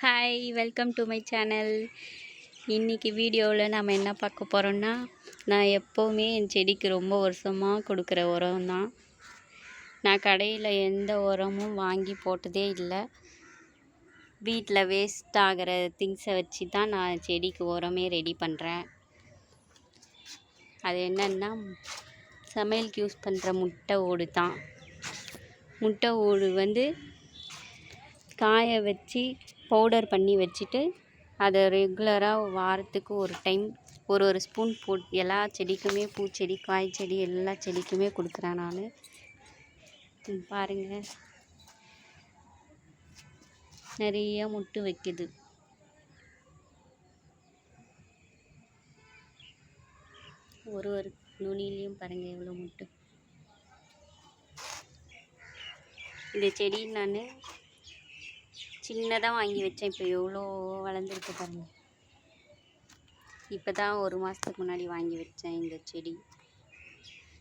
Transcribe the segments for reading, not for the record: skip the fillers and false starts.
Hi, welcome to my channel. இன்றைக்கி வீடியோவில் நம்ம என்ன பார்க்க போகிறோன்னா, நான் எப்போவுமே என் செடிக்கு ரொம்ப வருஷமாக கொடுக்குற உரம் தான். நான் கடையில் எந்த உரமும் வாங்கி போட்டதே இல்லை. வீட்டில் வேஸ்ட் ஆகிற திங்ஸை வச்சு தான் நான் செடிக்கு உரமே ரெடி பண்ணுறேன். அது என்னென்னா, சமையலுக்கு யூஸ் பண்ணுற முட்டை ஓடு தான். முட்டை ஓடு காய வச்சு பவுடர் பண்ணி வச்சுட்டு அதை ரெகுலராக வாரத்துக்கு ஒரு டைம் ஒரு ஸ்பூன் எல்லா செடிக்குமே, பூச்செடி, காய்ச்செடி எல்லா செடிக்குமே கொடுக்குறேன் நான். பாருங்கள், நிறைய முட்டு வைக்குது. ஒரு நுனிலையும் பாருங்கள் எவ்வளோ முட்டு. இந்த செடி நான் சின்னதாக வாங்கி வச்சேன். இப்போ எவ்வளோ வளர்ந்துருக்கு பாருங்கள். இப்போ தான் 1 மாதத்துக்கு முன்னாடி வாங்கி வச்சேன் இந்த செடி.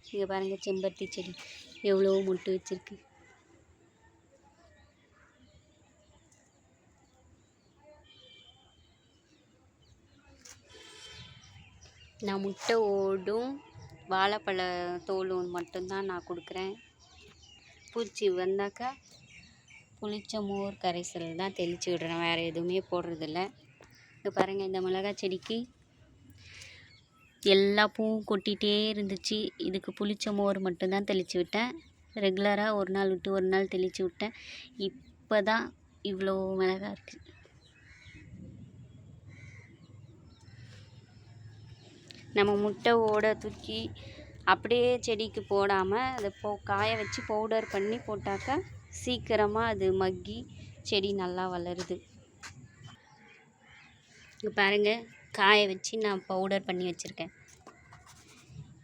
இங்கே பாருங்கள், செம்பருத்தி செடி எவ்வளோ முட்டு வச்சுருக்கு. நான் முட்டை ஓடும் வாழைப்பழ தோலும் மட்டும்தான் நான் கொடுக்குறேன். பூச்சி வந்தாக்கா புளிச்ச மோர் கரைசல் தான் தெளித்து விடுறேன், வேறு எதுவுமே போடுறதில்ல. இப்போ பாருங்கள், இந்த மிளகாய் செடிக்கு எல்லா பூவும் கொட்டிகிட்டே இருந்துச்சு. இதுக்கு புளிச்ச மோர் மட்டும்தான் தெளித்து விட்டேன். ரெகுலராக ஒரு நாள் விட்டு ஒரு நாள் தெளித்து விட்டேன். இப்போ தான் இவ்வளோ மிளகாய் இருக்குது. நம்ம முட்டை ஓட தூக்கி அப்படியே செடிக்கு போடாமல் அதை காய வச்சு பவுடர் பண்ணி போட்டாக்கா சீக்கிரமாக அது மக்கி செடி நல்லா வளருது. இங்கே பாருங்கள், காய வச்சு நான் பவுடர் பண்ணி வச்சுருக்கேன்.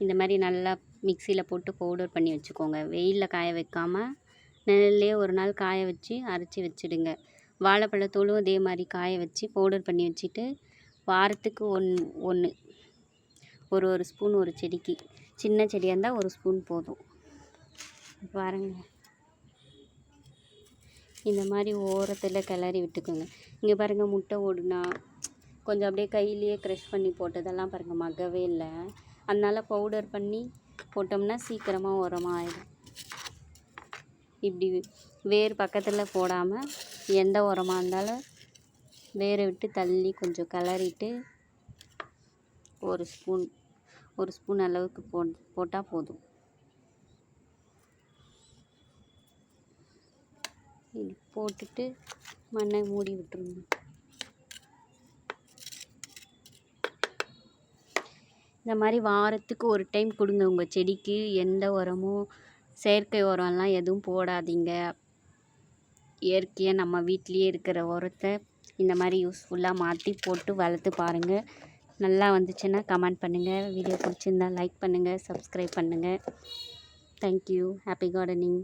இந்த மாதிரி நல்லா மிக்சியில் போட்டு பவுடர் பண்ணி வச்சுக்கோங்க. வெயிலில் காய வைக்காமல் நிழல்லே ஒரு நாள் காய வச்சு அரைச்சி வச்சுடுங்க. வாழைப்பழத்தோலும் அதே மாதிரி காய வச்சு பவுடர் பண்ணி வச்சுட்டு வாரத்துக்கு ஒரு ஸ்பூன் ஒரு செடிக்கு. சின்ன செடியாக இருந்தால் 1 ஸ்பூன் போதும். பாருங்கள், இந்த மாதிரி ஓரத்தில் கிளறி விட்டுக்கோங்க. இங்கே பாருங்கள், முட்டை ஓடுனா கொஞ்சம் அப்படியே கையிலேயே க்ரஷ் பண்ணி போட்டதெல்லாம் பாருங்கள் மக்கவே இல்லை. அதனால் பவுடர் பண்ணி போட்டோம்னா சீக்கிரமாக உரமாக ஆயிடும். இப்படி வேர் பக்கத்தில் போடாமல் எந்த உரமாக இருந்தாலும் வேரை விட்டு தள்ளி கொஞ்சம் கிளறிட்டு ஒரு ஸ்பூன் அளவுக்கு போட்டால் போதும். இது போட்டுட்டு மண்ணை மூடி விட்டுருங்க. இந்த மாதிரி வாரத்துக்கு ஒரு டைம் கொடுங்க உங்கள் செடிக்கு. எந்த உரமும் செயற்கை உரம்லாம் எதுவும் போடாதீங்க. இயற்கையாக நம்ம வீட்லேயே இருக்கிற உரத்தை இந்த மாதிரி யூஸ்ஃபுல்லாக மாற்றி போட்டு வளர்த்து பாருங்கள். நல்லா வந்துச்சுன்னா கமெண்ட் பண்ணுங்கள். வீடியோ பிடிச்சிருந்தா லைக் பண்ணுங்கள், சப்ஸ்கிரைப் பண்ணுங்கள். தேங்க்யூ. Happy gardening.